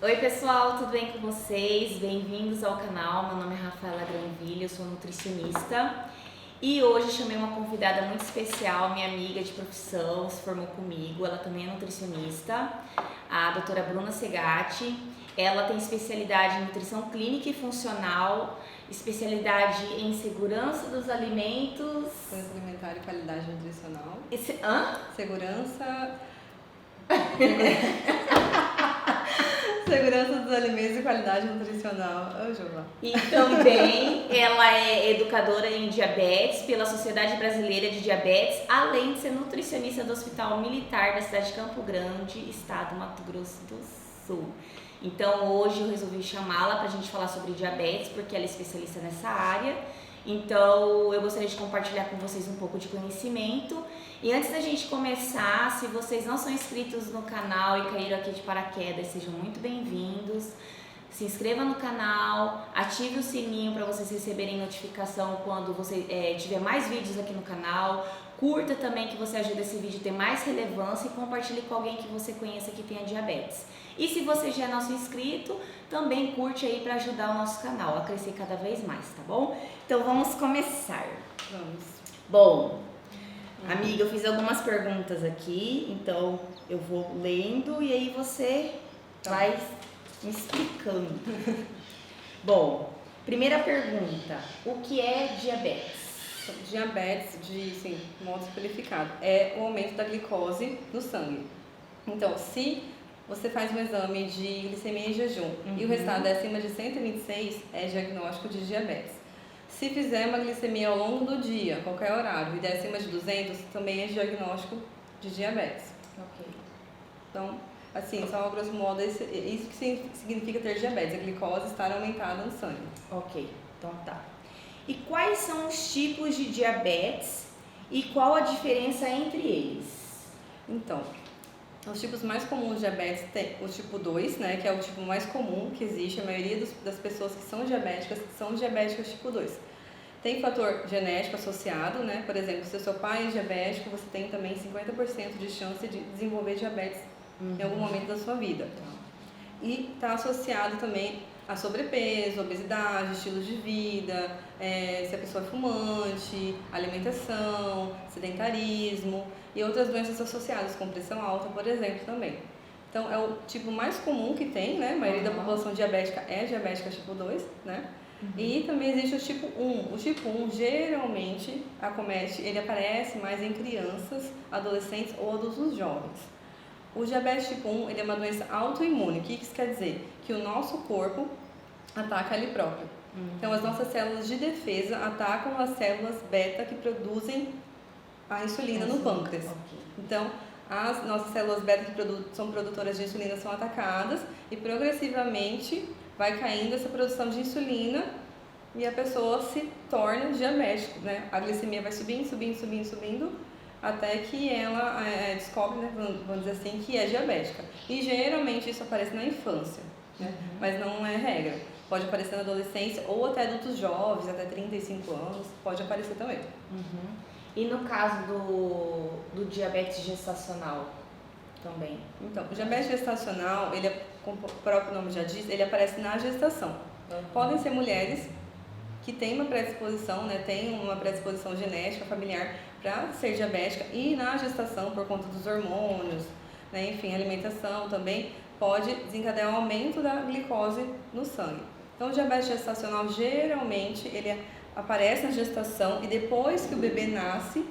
Oi pessoal, tudo bem com vocês? Bem-vindos ao canal, meu nome é Rafaela Granville, eu sou nutricionista e hoje chamei uma convidada muito especial, minha amiga de profissão, se formou comigo, ela também é nutricionista, a doutora Bruna Segatti. Ela tem especialidade em nutrição clínica e funcional, especialidade em segurança dos alimentos... Segurança alimentar e qualidade nutricional. Hã? Segurança... Segurança dos alimentos e qualidade nutricional. Ô, Giovana. E também ela é educadora em diabetes pela Sociedade Brasileira de Diabetes, além de ser nutricionista do Hospital Militar da cidade de Campo Grande, estado do Mato Grosso do Sul. Então hoje eu resolvi chamá-la para a gente falar sobre diabetes, porque ela é especialista nessa área. Então eu gostaria de compartilhar com vocês um pouco de conhecimento. E antes da gente começar, se vocês não são inscritos no canal e caíram aqui de paraquedas, sejam muito bem-vindos. Se inscreva no canal, ative o sininho para vocês receberem notificação quando você tiver mais vídeos aqui no canal. Curta também, que você ajuda esse vídeo a ter mais relevância, e compartilhe com alguém que você conheça que tenha diabetes. E se você já é nosso inscrito, também curte aí para ajudar o nosso canal a crescer cada vez mais, tá bom? Então vamos começar. Vamos. Bom, amiga, eu fiz algumas perguntas aqui, então eu vou lendo e aí você vai me explicando. Bom, primeira pergunta, o que é diabetes? Diabetes, de modo simplificado, é o aumento da glicose no sangue. Então, se você faz um exame de glicemia em jejum e o resultado é acima de 126, é diagnóstico de diabetes. Se fizer uma glicemia ao longo do dia, qualquer horário, e der acima de 200, também é diagnóstico de diabetes. Ok. Então, assim, só a grosso modo, isso que significa ter diabetes, a glicose estar aumentada no sangue. Ok, então tá. E quais são os tipos de diabetes e qual a diferença entre eles? Então, os tipos mais comuns de diabetes tem o tipo 2, né, que é o tipo mais comum que existe, a maioria das pessoas que são diabéticas tipo 2. Tem fator genético associado, né, por exemplo, se o seu pai é diabético, você tem também 50% de chance de desenvolver diabetes em algum momento da sua vida. E está associado também a sobrepeso, obesidade, estilo de vida, se a pessoa é fumante, alimentação, sedentarismo e outras doenças associadas, com pressão alta, por exemplo, também. Então, é o tipo mais comum que tem, né? A maioria da população diabética é diabética tipo 2, né? E também existe o tipo 1. O tipo 1 geralmente ele aparece mais em crianças, adolescentes ou adultos jovens. O diabetes tipo 1 ele é uma doença autoimune. O que isso quer dizer? Que o nosso corpo ataca ele próprio. Então, as nossas células de defesa atacam as células beta que produzem a insulina no pâncreas. Okay. Então, as nossas células beta que são produtoras de insulina são atacadas e progressivamente vai caindo essa produção de insulina e a pessoa se torna diabética, né? A glicemia vai subindo, até que ela descobre, né, vamos dizer assim, que é diabética. E geralmente isso aparece na infância, né? Mas não é regra. Pode aparecer na adolescência ou até adultos jovens, até 35 anos, pode aparecer também. E no caso do diabetes gestacional também? Então, o diabetes gestacional, ele como o próprio nome já diz, ele aparece na gestação. Podem ser mulheres que têm uma predisposição, né, tem uma predisposição genética familiar para ser diabética, e na gestação, por conta dos hormônios, né, enfim, alimentação também, pode desencadear um aumento da glicose no sangue. Então, o diabetes gestacional, geralmente, ele aparece na gestação e depois que o bebê nasce,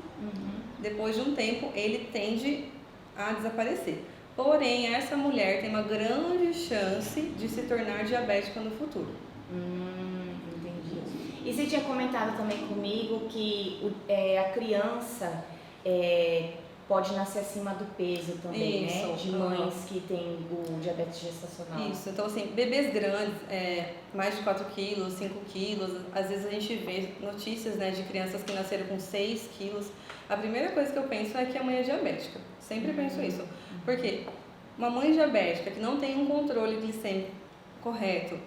depois de um tempo, ele tende a desaparecer. Porém, essa mulher tem uma grande chance de se tornar diabética no futuro. Entendi. E você tinha comentado também comigo que a criança pode nascer acima do peso também, Isso, né? De mães que têm o diabetes gestacional. Isso, então assim, bebês grandes, mais de 4 quilos, 5 quilos, às vezes a gente vê notícias, né, de crianças que nasceram com 6 quilos. A primeira coisa que eu penso é que a mãe é diabética. Sempre penso isso. Porque uma mãe diabética que não tem um controle glicêmico correto,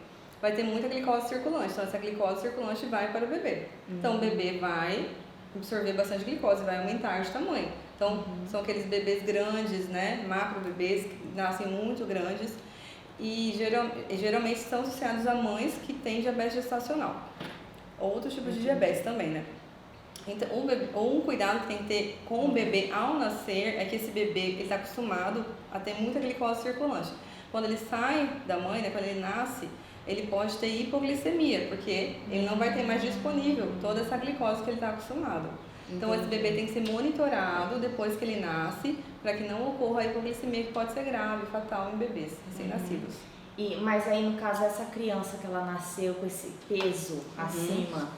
vai ter muita glicose circulante. Então, essa glicose circulante vai para o bebê. Então, o bebê vai absorver bastante glicose, vai aumentar de tamanho. Então, são aqueles bebês grandes, né? Macro bebês que nascem muito grandes. e geralmente são associados a mães que têm diabetes gestacional. Outros tipos de diabetes também, né? Então, um cuidado que tem que ter com o bebê ao nascer é que esse bebê está acostumado a ter muita glicose circulante. Quando ele sai da mãe, né, quando ele nasce, ele pode ter hipoglicemia, porque ele não vai ter mais disponível toda essa glicose que ele está acostumado. Então, esse bebê tem que ser monitorado depois que ele nasce, para que não ocorra a hipoglicemia, que pode ser grave, fatal em bebês recém-nascidos. Mas aí, no caso, essa criança que ela nasceu com esse peso acima,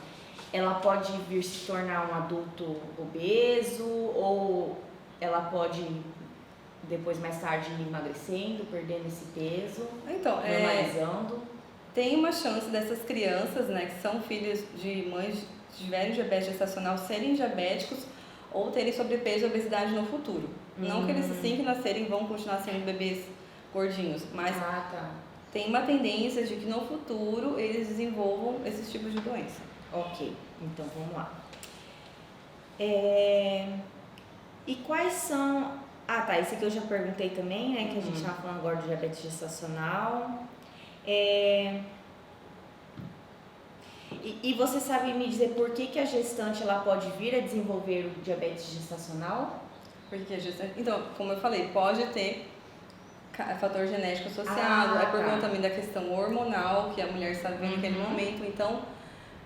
ela pode vir se tornar um adulto obeso ou ela pode depois, mais tarde, ir emagrecendo, perdendo esse peso, então, normalizando? Tem uma chance dessas crianças, né, que são filhos de mães que tiverem diabetes gestacional, serem diabéticos ou terem sobrepeso e obesidade no futuro. Não que eles, assim que nascerem, vão continuar sendo bebês gordinhos, mas tem uma tendência de que no futuro eles desenvolvam esses tipos de doença. Ok, então vamos lá. E quais são... esse aqui eu já perguntei também, né, que a gente estava falando agora do diabetes gestacional. E você sabe me dizer por que a gestante ela pode vir a desenvolver o diabetes gestacional? Porque a gestante... Então, como eu falei, pode ter fator genético associado, é por conta também da questão hormonal que a mulher está vivendo naquele momento. Então,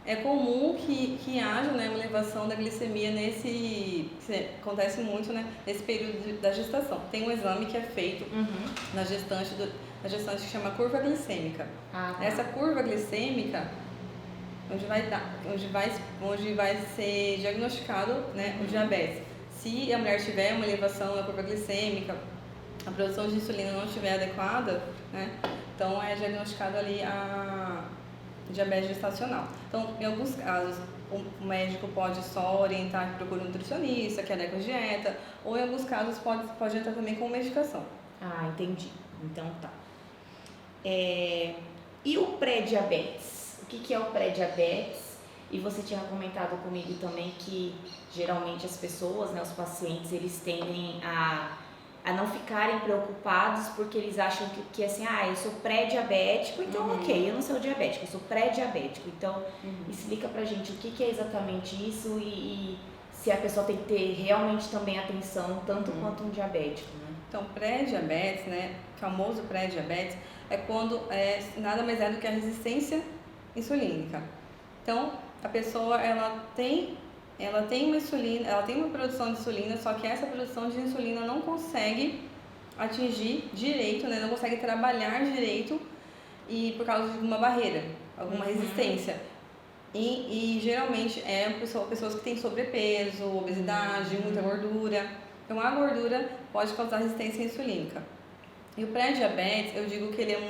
é comum que haja, né, uma elevação da glicemia acontece muito, né, nesse período da gestação. Tem um exame que é feito na gestante que chama curva glicêmica. Essa curva glicêmica, onde vai ser diagnosticado, né, o diabetes. Se a mulher tiver uma elevação na curva glicêmica, a produção de insulina não estiver adequada, né, então é diagnosticado ali a diabetes gestacional. Então, em alguns casos, o médico pode só orientar que procure um nutricionista, que adequa a dieta, ou em alguns casos pode entrar também com medicação. Entendi. Então tá. E o pré-diabetes? O que é o pré-diabetes? E você tinha comentado comigo também que geralmente as pessoas, né, os pacientes, eles tendem a não ficarem preocupados porque eles acham que assim, eu sou pré-diabético, então ok, eu não sou diabético, eu sou pré-diabético. Então, explica pra gente o que é exatamente isso e se a pessoa tem que ter realmente também atenção, tanto quanto um diabético, né? Então, pré-diabetes, né, famoso pré-diabetes, é quando nada mais é do que a resistência insulínica. Então, a pessoa, ela tem uma insulina, ela tem uma produção de insulina, só que essa produção de insulina não consegue atingir direito, né? Não consegue trabalhar direito e por causa de uma barreira, alguma resistência. E geralmente pessoas que têm sobrepeso, obesidade, muita gordura. Então a gordura pode causar resistência insulínica. E o pré-diabetes, eu digo que ele é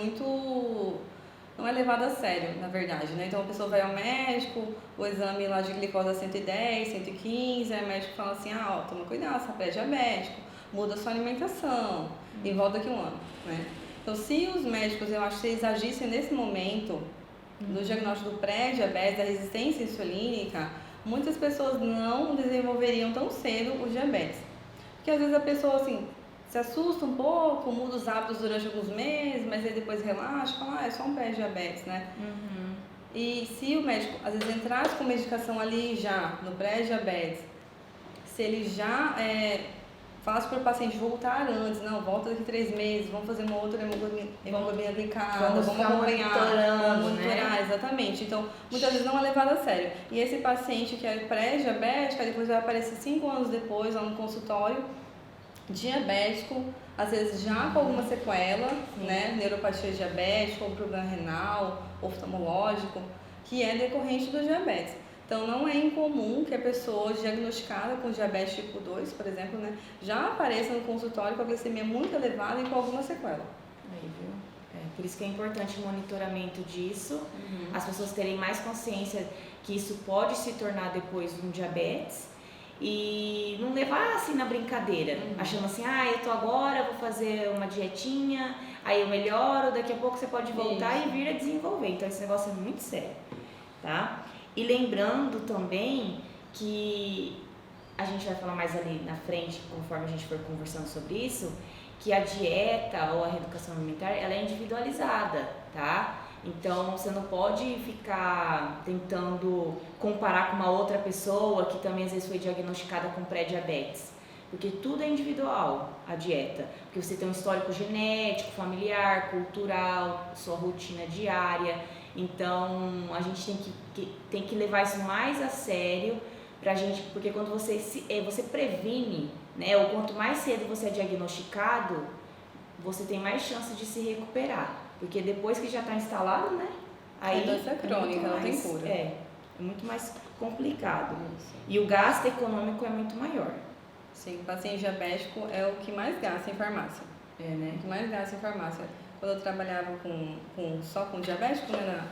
não é levado a sério, na verdade, né? Então a pessoa vai ao médico, o exame lá de glicose é 110, 115, aí o médico fala assim, toma cuidado, você é pré-diabético, muda a sua alimentação e volta daqui a um ano, né? Então se os médicos, eu acho que eles agissem nesse momento, no diagnóstico do pré-diabetes, da resistência insulínica, muitas pessoas não desenvolveriam tão cedo o diabetes. Porque às vezes a pessoa, assim, se assusta um pouco, muda os hábitos durante alguns meses, mas aí depois relaxa, fala, é só um pré-diabetes, né? E se o médico, às vezes, entrasse com medicação ali já, no pré-diabetes, se ele já falasse para o paciente voltar antes, não, volta daqui 3 meses, vamos fazer uma outra hemoglobina glicada, vamos acompanhar, vamos monitorar, né? Exatamente. Então, muitas vezes não é levado a sério. E esse paciente que é pré-diabético, depois vai aparecer 5 anos depois, lá no consultório, diabético, às vezes já com alguma sequela, né, neuropatia diabética, ou problema renal, oftalmológico, que é decorrente do diabetes. Então não é incomum que a pessoa diagnosticada com diabetes tipo 2, por exemplo, né, já apareça no consultório com a glicemia muito elevada e com alguma sequela. Aí, viu? Por isso que é importante o monitoramento disso, as pessoas terem mais consciência que isso pode se tornar depois um diabetes, e não levar assim na brincadeira, achando assim, eu tô agora, vou fazer uma dietinha, aí eu melhoro, daqui a pouco você pode voltar e vir a desenvolver. Então esse negócio é muito sério, tá? E lembrando também que a gente vai falar mais ali na frente, conforme a gente for conversando sobre isso, que a dieta ou a reeducação alimentar, ela é individualizada, tá? Então, você não pode ficar tentando comparar com uma outra pessoa que também às vezes foi diagnosticada com pré-diabetes. Porque tudo é individual, a dieta. Porque você tem um histórico genético, familiar, cultural, sua rotina diária. Então, a gente tem que levar isso mais a sério pra gente, porque quando você previne, né, ou quanto mais cedo você é diagnosticado, você tem mais chance de se recuperar. Porque depois que já está instalado, né? Aí a doença crônica, não tem cura. É muito mais complicado. E o gasto econômico é muito maior. Sim, o paciente diabético é o que mais gasta em farmácia. né? O que mais gasta em farmácia. Quando eu trabalhava só com diabético, né,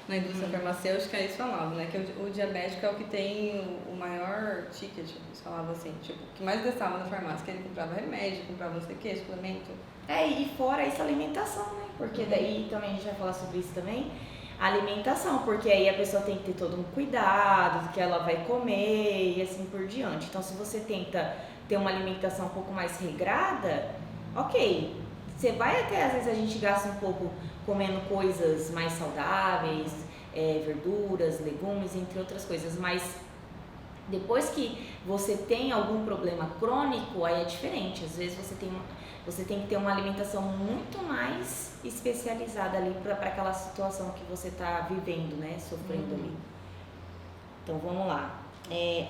na indústria farmacêutica, eles falavam, né, que o diabético é o que tem o maior ticket, eles falavam assim, tipo, o que mais gastava na farmácia, que ele comprava remédio, comprava não sei o que, suplemento. E fora isso, a alimentação, né? Porque daí também a gente vai falar sobre isso também. A alimentação, porque aí a pessoa tem que ter todo um cuidado do que ela vai comer e assim por diante. Então, se você tenta ter uma alimentação um pouco mais regrada, ok, você vai até, às vezes a gente gasta um pouco comendo coisas mais saudáveis, verduras, legumes, entre outras coisas, mas depois que você tem algum problema crônico, aí é diferente. Às vezes você tem que ter uma alimentação muito mais especializada ali para aquela situação que você está vivendo, né? Sofrendo ali. Então vamos lá. E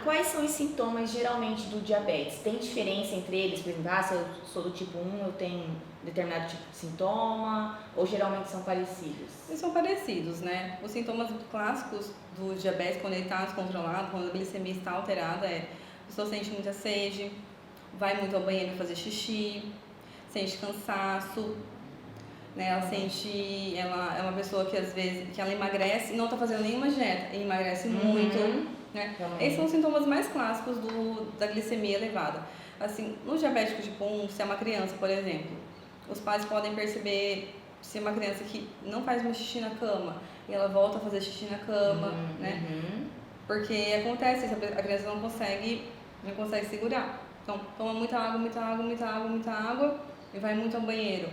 quais são os sintomas geralmente do diabetes? Tem diferença entre eles? Por exemplo, se eu sou do tipo 1, eu tenho determinado tipo de sintoma? Ou geralmente são parecidos? Eles são parecidos, né? Os sintomas clássicos do diabetes, quando ele está descontrolado, quando a glicemia está alterada, a pessoa sente muita sede, vai muito ao banheiro fazer xixi, sente cansaço, né? Ela é uma pessoa que às vezes que ela emagrece e não está fazendo nenhuma dieta, e emagrece muito, né? Esses são os sintomas mais clássicos da glicemia elevada. Assim, no diabético tipo 1, se é uma criança, por exemplo, os pais podem perceber se é uma criança que não faz mais xixi na cama e ela volta a fazer xixi na cama, né? Porque acontece, a criança não consegue segurar. Então, toma muita água e vai muito ao banheiro.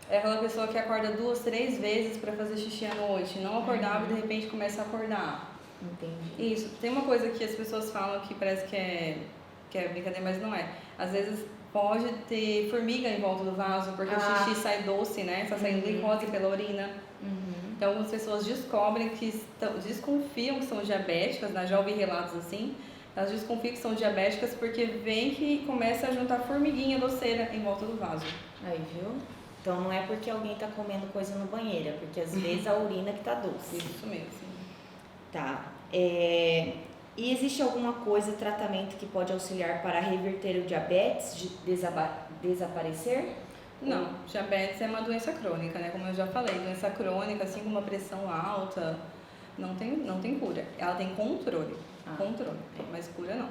É aquela pessoa que acorda 2, 3 vezes para fazer xixi à noite, não acordava e de repente começa a acordar. Entendi. Isso. Tem uma coisa que as pessoas falam que parece que é brincadeira, mas não é. Às vezes pode ter formiga em volta do vaso, porque o xixi sai doce, né? Está saindo glicose pela urina. Então, algumas pessoas descobrem desconfiam que são diabéticas, né? Já ouvi relatos assim. Elas desconfiam que são diabéticas porque vem que começa a juntar formiguinha doceira em volta do vaso. Aí, viu? Então não é porque alguém está comendo coisa no banheiro, é porque às vezes a urina que tá doce. Isso mesmo. Tá. E existe alguma coisa, tratamento que pode auxiliar para reverter o diabetes, de desaparecer? Não, diabetes é uma doença crônica, né? Como eu já falei, doença crônica, assim como uma pressão alta, não tem cura. Ela tem controle, mas cura não.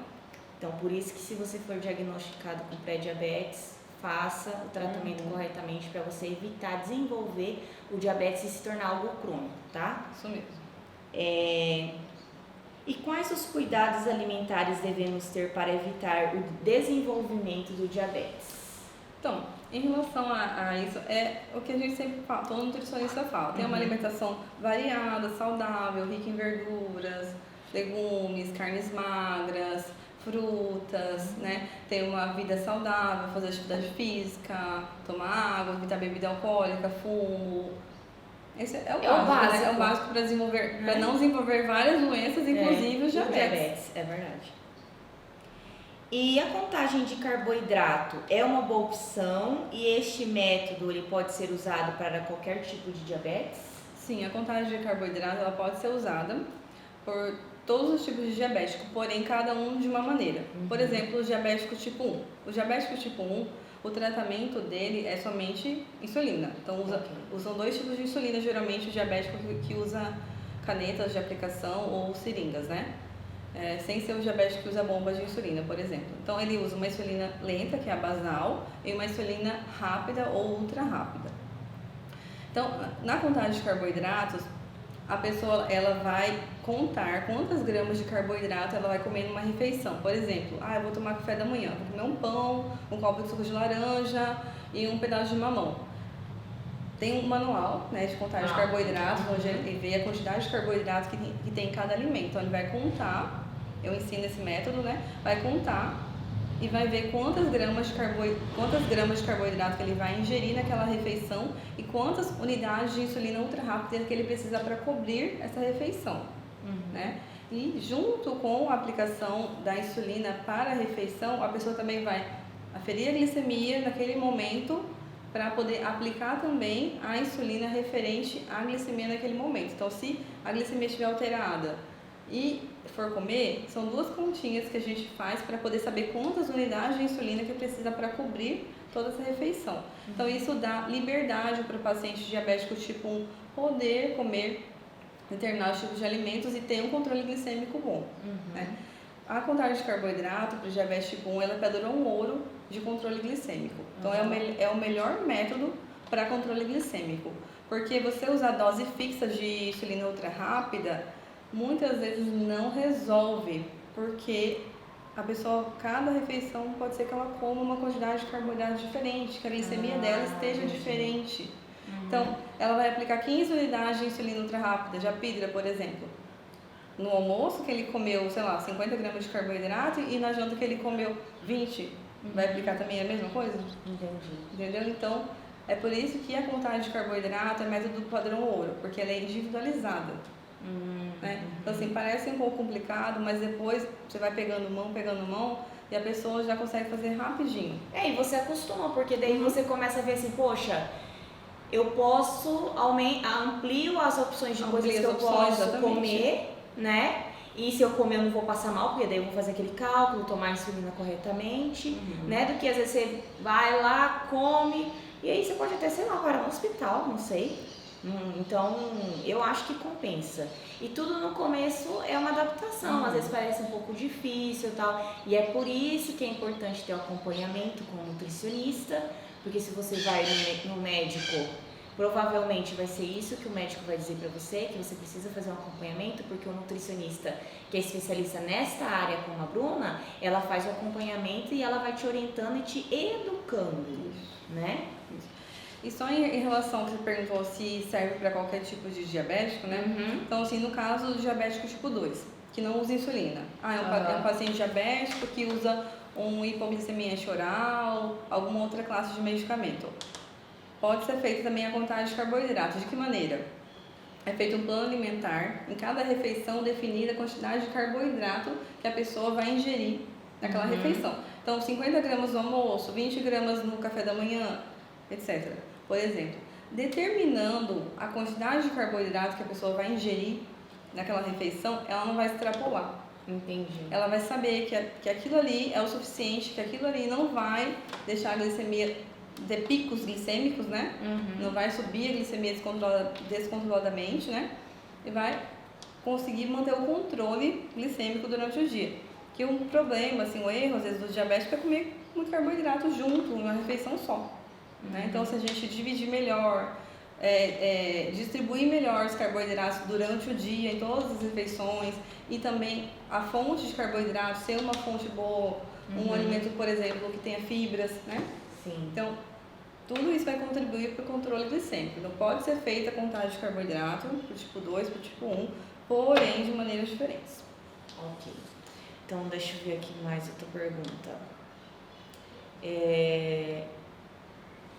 Então, por isso que se você for diagnosticado com pré-diabetes, faça o tratamento corretamente para você evitar desenvolver o diabetes e se tornar algo crônico, tá? Isso mesmo. E quais os cuidados alimentares devemos ter para evitar o desenvolvimento do diabetes? Então, em relação a isso, é o que a gente sempre fala, todo nutricionista fala. Tem uma alimentação variada, saudável, rica em verduras, legumes, carnes magras, frutas, né? Ter uma vida saudável, fazer atividade física, tomar água, evitar bebida alcoólica, fumo. Esse é o básico, né? É o básico para desenvolver, para não desenvolver várias doenças, inclusive o diabetes. É verdade. E a contagem de carboidrato é uma boa opção e este método ele pode ser usado para qualquer tipo de diabetes? Sim, a contagem de carboidrato ela pode ser usada por todos os tipos de diabético, porém cada um de uma maneira. Por exemplo, o diabético tipo 1. O diabético tipo 1, o tratamento dele é somente insulina. Então usam 2 tipos de insulina, geralmente o diabético que usa canetas de aplicação ou seringas, né? Sem ser o diabético que usa bombas de insulina, por exemplo. Então ele usa uma insulina lenta, que é a basal, e uma insulina rápida ou ultra rápida. Então, na contagem de carboidratos, a pessoa ela vai contar quantas gramas de carboidrato ela vai comer numa refeição. Por exemplo, eu vou tomar café da manhã, vou comer um pão, um copo de suco de laranja e um pedaço de mamão. Tem um manual, né, de contagem de carboidratos, onde ele vê a quantidade de carboidratos que tem em cada alimento. Então ele vai contar, eu ensino esse método, né, vai contar e vai ver quantas gramas de carboidrato que ele vai ingerir naquela refeição e quantas unidades de insulina ultra rápida que ele precisa para cobrir essa refeição, né? E junto com a aplicação da insulina para a refeição, a pessoa também vai aferir a glicemia naquele momento para poder aplicar também a insulina referente à glicemia naquele momento. Então, se a glicemia estiver alterada e for comer, são 2 continhas que a gente faz para poder saber quantas unidades de insulina que precisa para cobrir toda essa refeição. Então isso dá liberdade para o paciente diabético tipo 1 poder comer determinados tipos de alimentos e ter um controle glicêmico bom. Né? A contagem de carboidrato para o diabetes tipo 1 ela é padrão ouro de controle glicêmico. Então é o melhor método para controle glicêmico, porque você usar dose fixa de insulina ultra rápida muitas vezes não resolve, porque a pessoa, cada refeição pode ser que ela coma uma quantidade de carboidrato diferente, que a glicemia dela esteja diferente. Então, ela vai aplicar 15 unidades de insulina ultra rápida, de apidra, por exemplo, no almoço que ele comeu, sei lá, 50 gramas de carboidrato e na janta que ele comeu 20, vai aplicar também a mesma coisa? Entendi. Entendeu? Então, é por isso que a contagem de carboidrato é método padrão ouro, porque ela é individualizada. Né? Então assim, parece um pouco complicado, mas depois você vai pegando mão e a pessoa já consegue fazer rapidinho. E você acostuma, porque daí você começa a ver assim, poxa, eu posso amplio as opções de coisas que eu posso comer, né? E se eu comer eu não vou passar mal, porque daí eu vou fazer aquele cálculo, tomar a insulina corretamente, né? Do que às vezes você vai lá, come, e aí você pode até, sei lá, parar no hospital, não sei. Então, eu acho que compensa. E tudo no começo é uma adaptação, às vezes parece um pouco difícil e tal. E é por isso que é importante ter o acompanhamento com o nutricionista, porque se você vai no médico, provavelmente vai ser isso que o médico vai dizer pra você, que você precisa fazer um acompanhamento, porque o nutricionista, que é especialista nesta área como a Bruna, ela faz o acompanhamento e ela vai te orientando e te educando, né? E só em relação ao que você perguntou se serve para qualquer tipo de diabético, né? Então, assim, no caso do diabético tipo 2, que não usa insulina. É um paciente diabético que usa um hipoglicemia oral, alguma outra classe de medicamento. Pode ser feita também a contagem de carboidrato. De que maneira? É feito um plano alimentar, em cada refeição definida a quantidade de carboidrato que a pessoa vai ingerir naquela refeição. Então, 50 gramas no almoço, 20 gramas no café da manhã, etc. Por exemplo, determinando a quantidade de carboidrato que a pessoa vai ingerir naquela refeição, ela não vai extrapolar. Entendi. Ela vai saber que aquilo ali é o suficiente, que aquilo ali não vai deixar a glicemia ter picos glicêmicos, né? Não vai subir a glicemia descontroladamente, né? E vai conseguir manter o controle glicêmico durante o dia. Que um problema, assim, o erro, às vezes, do diabético é comer muito carboidrato junto, em uma refeição só. Né? Então, se a gente dividir melhor, distribuir melhor os carboidratos durante o dia, em todas as refeições, e também a fonte de carboidrato ser uma fonte boa, um alimento, por exemplo, que tenha fibras, né? Sim. Então, tudo isso vai contribuir para o controle glicêmico. Então, pode ser feita a contagem de carboidrato para o tipo 2, para o tipo 1, porém de maneiras diferentes. Ok. Então, deixa eu ver aqui mais outra pergunta.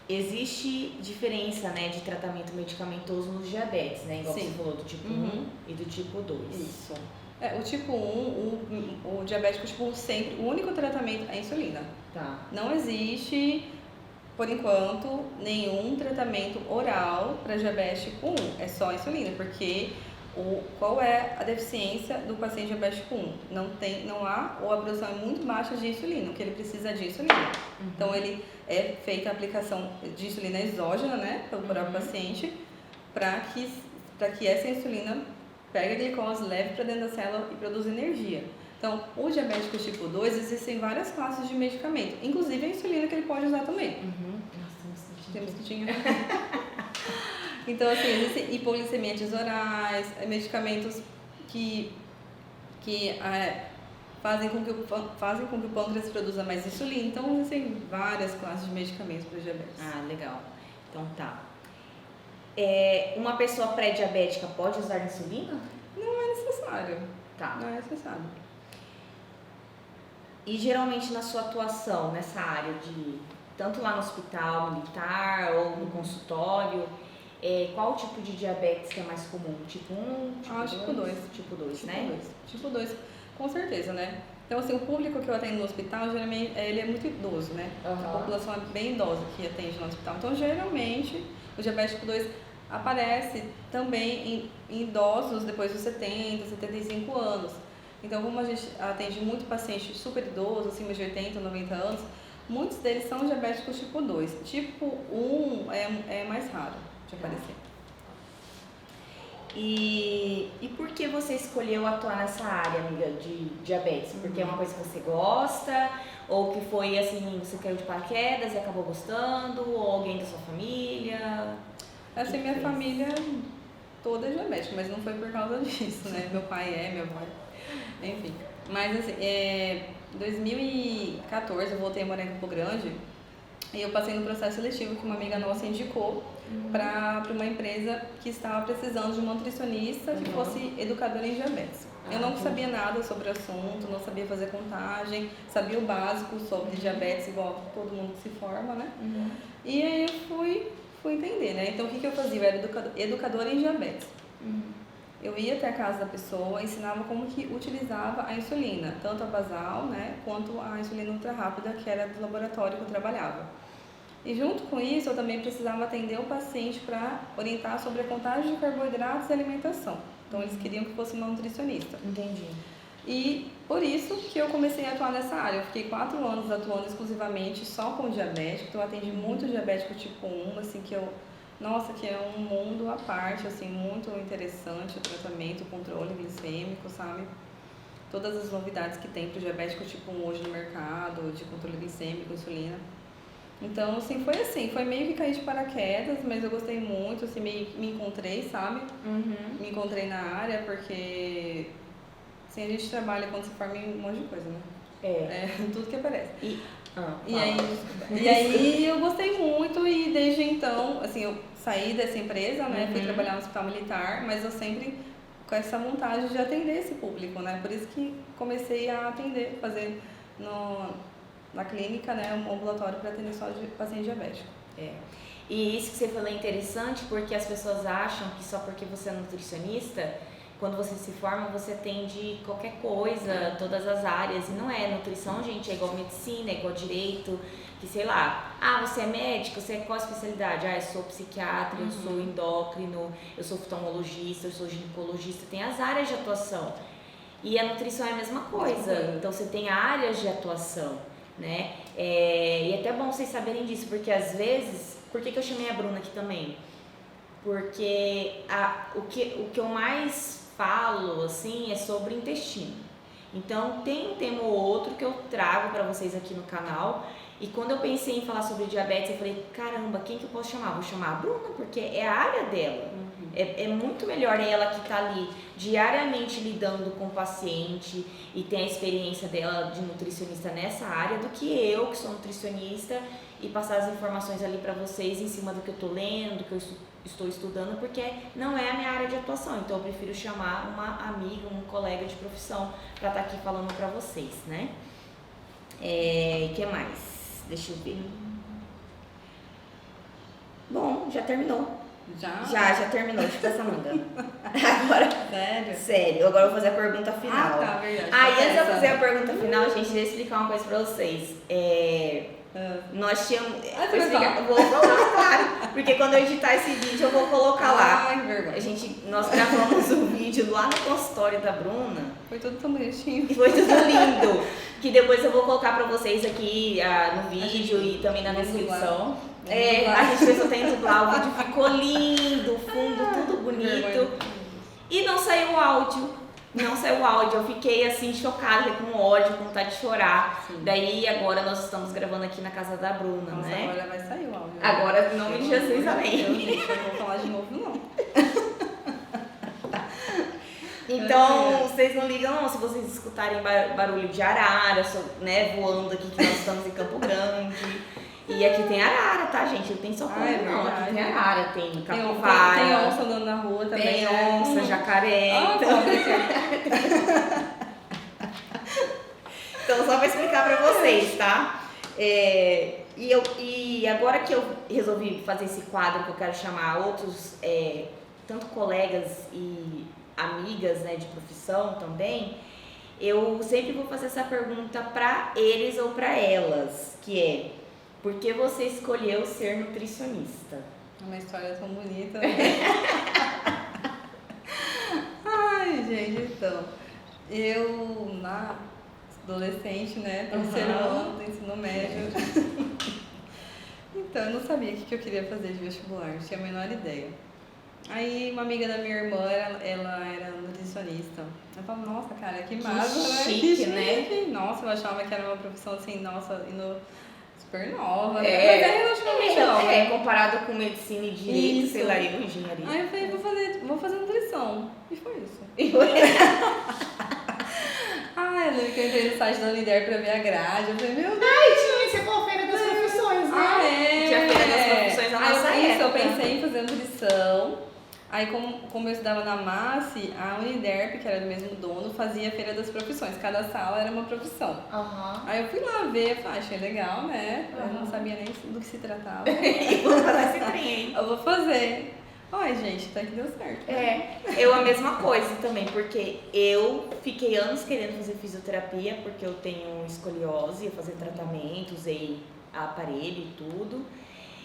Existe diferença, né, de tratamento medicamentoso nos diabetes, né? Igual você falou, do tipo 1 e do tipo 2. Isso. O tipo 1, o diabético tipo 1 sempre, o único tratamento é a insulina. Tá. Não existe, por enquanto, nenhum tratamento oral para diabetes tipo 1. É só a insulina, porque qual é a deficiência do paciente diabético 1? Não há, ou a produção é muito baixa de insulina, o que ele precisa de insulina. Então, ele é feita a aplicação de insulina exógena, né, pelo próprio paciente, para que essa insulina pegue a glicose, leve para dentro da célula e produza energia. Então, o diabético tipo 2, existem várias classes de medicamento, inclusive a insulina que ele pode usar também. Nossa, Temos que tinha. Então, assim, existem hipoglicemias orais, medicamentos que fazem com que o pâncreas produza mais insulina. Então, existem várias classes de medicamentos para diabetes. Ah, legal. Então tá. Uma pessoa pré-diabética pode usar insulina? Não é necessário. Tá. Não é necessário. E geralmente na sua atuação nessa área de tanto lá no hospital militar ou no consultório, qual o tipo de diabetes que é mais comum? Tipo 1, tipo 2. Tipo 2, né? Tipo 2, com certeza, né? Então, assim, o público que eu atendo no hospital, geralmente, ele é muito idoso, né? A população é bem idosa que atende no hospital. Então, geralmente, o diabetes tipo 2 aparece também em idosos depois dos 70, 75 anos. Então, como a gente atende muito paciente super idoso, acima de 80, 90 anos, muitos deles são diabéticos tipo 2. Tipo 1 é mais raro de aparecer. E por que você escolheu atuar nessa área, amiga, de diabetes? Porque é uma coisa que você gosta? Ou que foi assim, você caiu de paraquedas e acabou gostando? Ou alguém da sua família? Assim, minha família toda é diabética, mas não foi por causa disso, né? Meu pai minha avó, enfim. Mas assim, em 2014 eu voltei a morar em Campo Grande e eu passei no processo seletivo que uma amiga nossa indicou para uma empresa que estava precisando de uma nutricionista que fosse educadora em diabetes. Eu não sabia nada sobre o assunto, não sabia fazer contagem, sabia o básico sobre diabetes, igual todo mundo que se forma, né? E aí eu fui entender, né? Então o que eu fazia? Eu era educadora em diabetes. Eu ia até a casa da pessoa, ensinava como que utilizava a insulina, tanto a basal, né, quanto a insulina ultra rápida, que era do laboratório que eu trabalhava. E junto com isso, eu também precisava atender o paciente para orientar sobre a contagem de carboidratos e alimentação. Então, eles queriam que fosse uma nutricionista. Entendi. E por isso que eu comecei a atuar nessa área. Eu fiquei 4 anos atuando exclusivamente só com diabético. Então, eu atendi muito diabético tipo 1, assim, que é um mundo à parte, assim, muito interessante o tratamento, o controle glicêmico, sabe? Todas as novidades que tem para o diabético tipo 1 hoje no mercado, de controle glicêmico, insulina. Então, assim, foi meio que cair de paraquedas, mas eu gostei muito, assim, me encontrei, sabe? Me encontrei na área, porque, assim, a gente trabalha quando se forma em um monte de coisa, né? Tudo que aparece. E aí eu gostei muito e desde então, assim, eu saí dessa empresa, né? Fui trabalhar no hospital militar, mas eu sempre com essa vontade de atender esse público, né? Por isso que comecei a atender, fazer na clínica, né, um ambulatório para atender só de paciente diabético. E isso que você falou é interessante porque as pessoas acham que só porque você é nutricionista, quando você se forma, você atende qualquer coisa, todas as áreas. E não é. Nutrição, gente, é igual medicina, é igual direito, que sei lá. Você é médico, você é qual especialidade? Eu sou psiquiatra, eu sou endócrino, eu sou oftalmologista, eu sou ginecologista. Tem as áreas de atuação. E a nutrição é a mesma coisa. Então, você tem áreas de atuação, né? E é até bom vocês saberem disso, porque às vezes... Por que eu chamei a Bruna aqui também? Porque o que eu mais falo, assim, é sobre intestino. Então, tem um tema ou outro que eu trago para vocês aqui no canal. E quando eu pensei em falar sobre diabetes, eu falei, caramba, quem que eu posso chamar? Vou chamar a Bruna, porque é a área dela. É muito melhor ela que está ali diariamente lidando com o paciente e tem a experiência dela de nutricionista nessa área do que eu, que sou nutricionista, e passar as informações ali para vocês em cima do que eu estou lendo, do que eu estou estudando, porque não é a minha área de atuação. Então eu prefiro chamar uma amiga, um colega de profissão para estar aqui falando para vocês, né? E que mais? Deixa eu ver. Bom, já terminou. Já terminou, tipo essa manga. Agora, sério, agora eu vou fazer a pergunta final. Tá, verdade. Antes de eu fazer a pergunta final, gente, deixa eu explicar uma coisa pra vocês. Nós tínhamos... vou falar, claro, porque quando eu editar esse vídeo eu vou colocar lá. Ai, que vergonha. Nós gravamos um vídeo lá no consultório da Bruna. Foi tudo tão bonitinho. Foi tudo lindo. Que depois eu vou colocar pra vocês aqui no vídeo e também na descrição. A gente fez o tempo lá, o vídeo ficou lindo, o fundo tudo bonito. E não saiu o áudio. Não saiu o áudio, eu fiquei assim chocada, com ódio, com vontade de chorar. Sim. Daí agora nós estamos gravando aqui na casa da Bruna, Nossa, né? agora vai sair o áudio. Agora, em nome de Jesus, amém. Gente, eu não vou falar de novo, não. Então, vocês não ligam não se vocês escutarem barulho de arara, né, voando aqui, que nós estamos em Campo Grande. E aqui tem arara, tá, gente? Não tem só coisa, não. Verdade. Aqui tem arara, tem Tem capivara, onça andando na rua também. tem né? onça, jacaré. Então, só pra explicar pra vocês, tá? E agora que eu resolvi fazer esse quadro, que eu quero chamar outros, tanto colegas e amigas, né, de profissão também, eu sempre vou fazer essa pergunta pra eles ou pra elas, que é: por que você escolheu ser nutricionista? Uma história tão bonita. Ai, gente, então. Eu, na adolescente, né, terceiro ano do ensino médio. Então, eu não sabia o que eu queria fazer de vestibular, não tinha a menor ideia. Aí, uma amiga da minha irmã, ela era nutricionista. Eu falava, nossa, cara, que massa, né? Chique, né? Nossa, eu achava que era uma profissão assim, nossa, super nova, né? É, Mas é relativamente nova. comparado com medicina e direito, Isso. sei lá, eu engenharia. Aí eu falei, vou fazer nutrição. E foi isso. Eu lembro que eu entrei no site da Unider pra ver a grade. Eu falei, meu Deus. Você falou Feira das Profissões, né? É. Tinha Feira das Profissões na nossa época. Eu pensei em fazer nutrição. Aí, como eu estudava na MASSE, a Uniderp, que era do mesmo dono, fazia a Feira das Profissões. Cada sala era uma profissão. Uhum. Aí eu fui lá ver, achei legal, né? Eu não sabia nem do que se tratava. Vou fazer esse trem, hein? Eu vou fazer. Ai, gente, até que deu certo. Eu a mesma coisa também, porque eu fiquei anos querendo fazer fisioterapia, porque eu tenho escoliose, ia fazer tratamento, usei aparelho e tudo.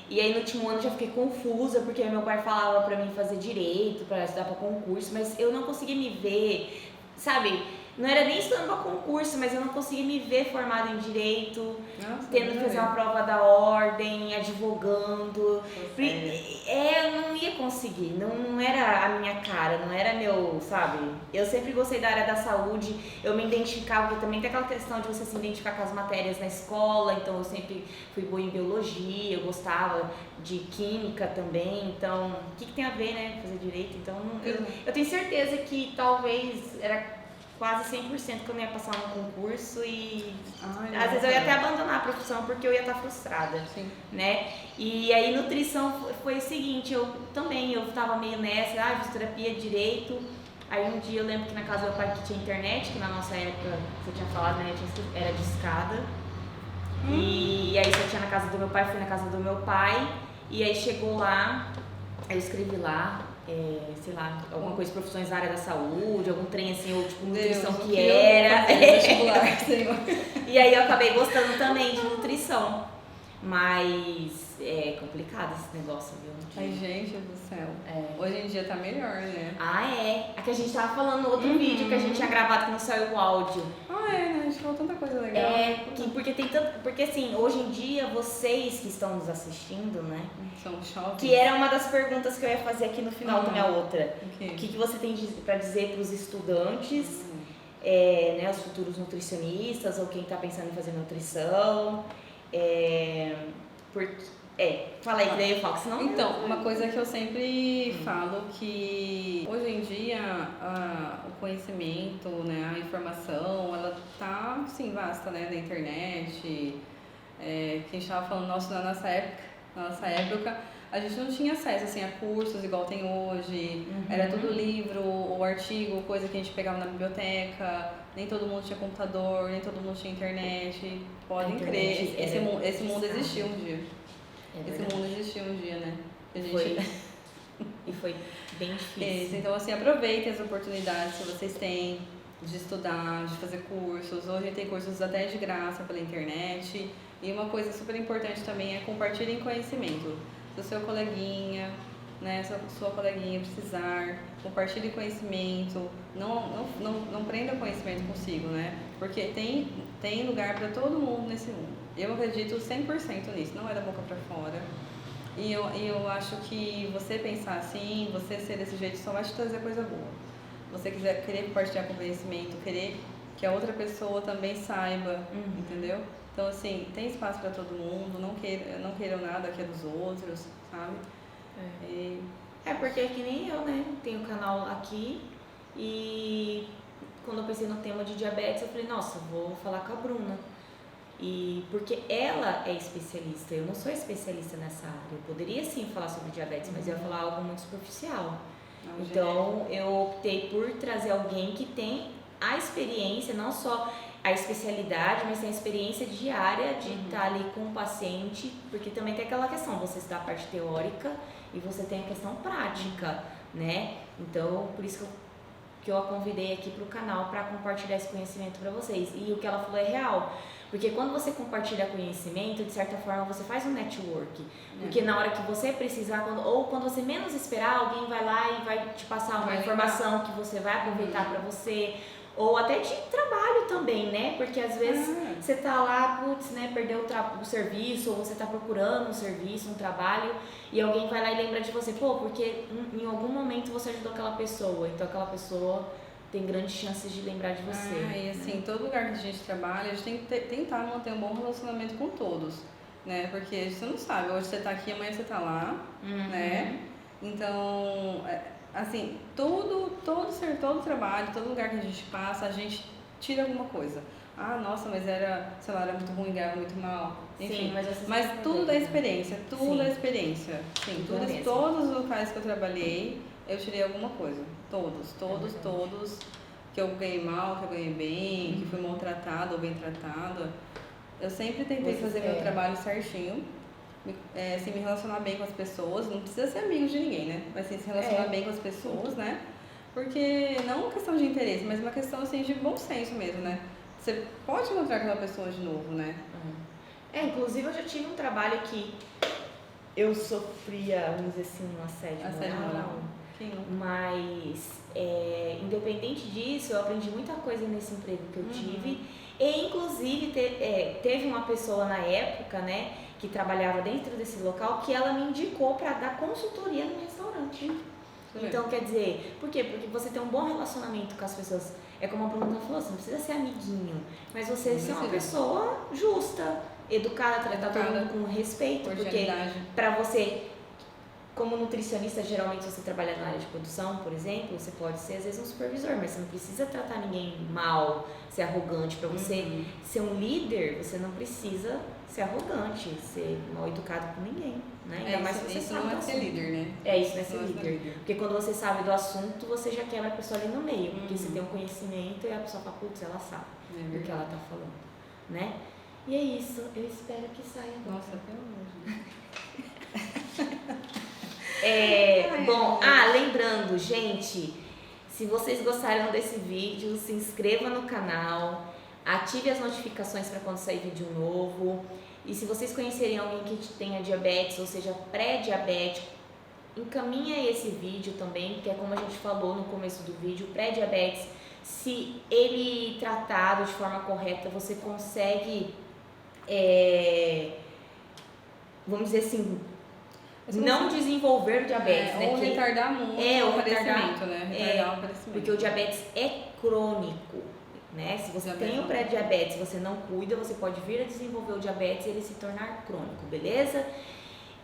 E aí no último ano já fiquei confusa, porque meu pai falava pra mim fazer direito, pra estudar pra concurso, mas eu não conseguia me ver, sabe? Não era nem estudando pra concurso, mas eu não conseguia me ver formada em direito, Nossa, tendo que fazer uma prova da ordem, advogando. Eu não ia conseguir, não era a minha cara, não era meu, sabe? Eu sempre gostei da área da saúde, eu me identificava, porque também tem aquela questão de você se identificar com as matérias na escola, então eu sempre fui boa em biologia, eu gostava de química também, então o que tem a ver, né, fazer direito? Então eu tenho certeza que talvez era quase 100% que eu não ia passar no concurso e às vezes eu ia até abandonar a profissão porque eu ia estar frustrada, né? E aí nutrição foi o seguinte, eu tava meio nessa, fisioterapia, direito. Aí um dia eu lembro que na casa do meu pai que tinha internet, que na nossa época, você tinha falado, né, era de escada. E aí você tinha na casa do meu pai, fui na casa do meu pai, e aí chegou lá, eu escrevi lá, sei lá, alguma coisa, profissões na área da saúde, algum trem assim, ou tipo nutrição que era. E aí eu acabei gostando também de nutrição. Mas é complicado esse negócio, viu? Ai, gente do céu. Hoje em dia tá melhor, né? É que a gente tava falando no outro vídeo que a gente tinha gravado que não saiu o áudio. Né? A gente falou tanta coisa legal. Porque assim, hoje em dia, vocês que estão nos assistindo, né? São jovens. Que era uma das perguntas que eu ia fazer aqui no final da minha outra. O que você tem pra dizer pros estudantes, né, os futuros nutricionistas, ou quem tá pensando em fazer nutrição? Fala aí, que daí eu falo, senão... Então, uma coisa que eu sempre falo que hoje em dia o conhecimento, né, a informação, ela tá, sim, vasta, né, na internet. Que a gente tava falando, na nossa época, a gente não tinha acesso, assim, a cursos igual tem hoje. Era tudo livro ou artigo, coisa que a gente pegava na biblioteca. Nem todo mundo tinha computador, nem todo mundo tinha internet. Podem crer, esse mundo existiu um dia. Esse mundo existiu um dia, né? E foi bem difícil. Então, assim, aproveitem as oportunidades que vocês têm de estudar, de fazer cursos. Hoje tem cursos até de graça pela internet. E uma coisa super importante também é compartilhem conhecimento. Se o seu coleguinha, né, sua coleguinha precisar, compartilhe conhecimento. Não prenda conhecimento consigo, né? Porque tem lugar para todo mundo nesse mundo. Eu acredito 100% nisso, não é da boca para fora. E eu acho que você pensar assim, você ser desse jeito, só vai te trazer coisa boa. você querer compartilhar com conhecimento, querer que a outra pessoa também saiba, entendeu? Então, assim, tem espaço para todo mundo, não queiram nada que é dos outros, sabe? Porque é que nem eu, né? Tenho um canal aqui e quando eu pensei no tema de diabetes, eu falei, nossa, vou falar com a Bruna. E porque ela é especialista, eu não sou especialista nessa área. Eu poderia sim falar sobre diabetes, mas eu ia falar algo muito superficial. Então, eu optei por trazer alguém que tem a experiência, não só a especialidade, mas tem a experiência diária de estar ali com o paciente, porque também tem aquela questão, você está a parte teórica e você tem a questão prática, né? Então, por isso que eu a convidei aqui para o canal para compartilhar esse conhecimento para vocês. E o que ela falou é real. Porque quando você compartilha conhecimento, de certa forma você faz um network. Porque na hora que você precisar, ou quando você menos esperar, alguém vai lá e vai te passar uma informação que você vai aproveitar para você. Ou até de trabalho também, né? Porque às vezes você tá lá, né, perdeu o serviço, ou você tá procurando um serviço, um trabalho, e alguém vai lá e lembra de você, porque em algum momento você ajudou aquela pessoa, então aquela pessoa tem grandes chances de lembrar de você. E assim, todo lugar que a gente trabalha, a gente tem que tentar manter um bom relacionamento com todos, né? Porque você não sabe, hoje você tá aqui, amanhã você tá lá, né? Então, assim, todo trabalho, todo lugar que a gente passa, a gente tira alguma coisa. Nossa, mas era muito ruim, ganhava muito mal. Enfim, sim, mas tudo da experiência, tudo da experiência. Sim, todos os locais que eu trabalhei, eu tirei alguma coisa. Todos. Que eu ganhei mal, que eu ganhei bem, que fui maltratada ou bem tratada. Eu sempre tentei fazer meu trabalho certinho. Me relacionar bem com as pessoas, não precisa ser amigo de ninguém, né? Mas assim, se relacionar bem com as pessoas, né? Porque não uma questão de interesse, mas uma questão assim, de bom senso mesmo, né? Você pode encontrar aquela pessoa de novo, né? Inclusive eu já tive um trabalho que eu sofria, vamos dizer assim, um assédio moral. Mas independente disso, eu aprendi muita coisa nesse emprego que eu tive. E inclusive teve uma pessoa na época, né, que trabalhava dentro desse local, que ela me indicou para dar consultoria no restaurante. Então, quer dizer, por quê? Porque você tem um bom relacionamento com as pessoas. É como a Bruna falou, você não precisa ser amiguinho, mas você ser uma pessoa justa, educada, tratar todo mundo com respeito. Porque para você, como nutricionista, geralmente você trabalha na área de produção, por exemplo, você pode ser às vezes um supervisor, mas você não precisa tratar ninguém mal, ser arrogante. Para você ser um líder, você não precisa ser arrogante, ser mal educado com ninguém, né? Ainda mais se você isso sabe não é ser líder, né? Isso não é ser líder. Porque quando você sabe do assunto, você já quebra a pessoa ali no meio, porque você tem um conhecimento e a pessoa fala, putz, ela sabe do que ela tá falando, né? E é isso, eu espero que saia. Nossa, pelo amor de Deus. Bom, lembrando, gente, se vocês gostaram desse vídeo, se inscreva no canal, ative as notificações para quando sair vídeo novo. E se vocês conhecerem alguém que tenha diabetes, ou seja, pré-diabético, encaminha esse vídeo também, porque é como a gente falou no começo do vídeo, pré-diabetes, se ele tratado de forma correta, você consegue, vamos dizer assim, não desenvolver o diabetes, né? Ou retardar muito o aparecimento, né? Retardar o aparecimento. Porque o diabetes é crônico, né? Se você tem o pré-diabetes, você não cuida, você pode vir a desenvolver o diabetes e ele se tornar crônico, beleza?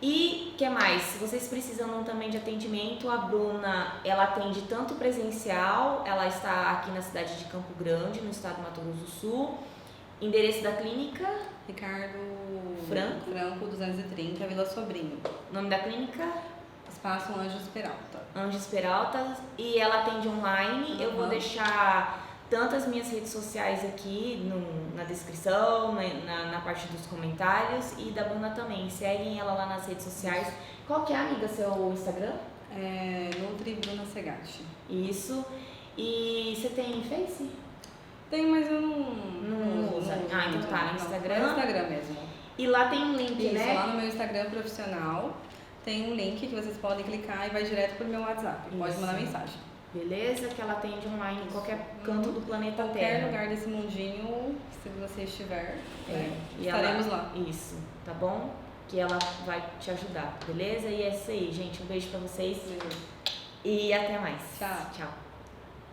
E o que mais? Se vocês precisam também de atendimento, a Bruna, ela atende tanto presencial, ela está aqui na cidade de Campo Grande, no estado do Mato Grosso do Sul. Endereço da clínica? Ricardo Franco 230, Vila Sobrinho. Nome da clínica? Espaço Anjos Peralta. Anjos Peralta. E ela atende online. Eu vou deixar tanto as minhas redes sociais aqui na descrição, na parte dos comentários, e da Bruna também. Seguem ela lá nas redes sociais. Qual que é, amiga, seu Instagram? Nutri Bruna Segatti. Isso. E você tem Face? Tem, mas eu não uso. Então tá, no Instagram. No Instagram mesmo. E lá tem um link, né? Lá no meu Instagram profissional tem um link que vocês podem clicar e vai direto pro meu WhatsApp. Pode mandar mensagem. Beleza? Que ela atende online em qualquer canto do planeta Terra. Qualquer lugar desse mundinho, se você estiver, estaremos lá. Isso, tá bom? Que ela vai te ajudar, beleza? E é isso aí, gente. Um beijo pra vocês. E até mais. Tchau. Tchau.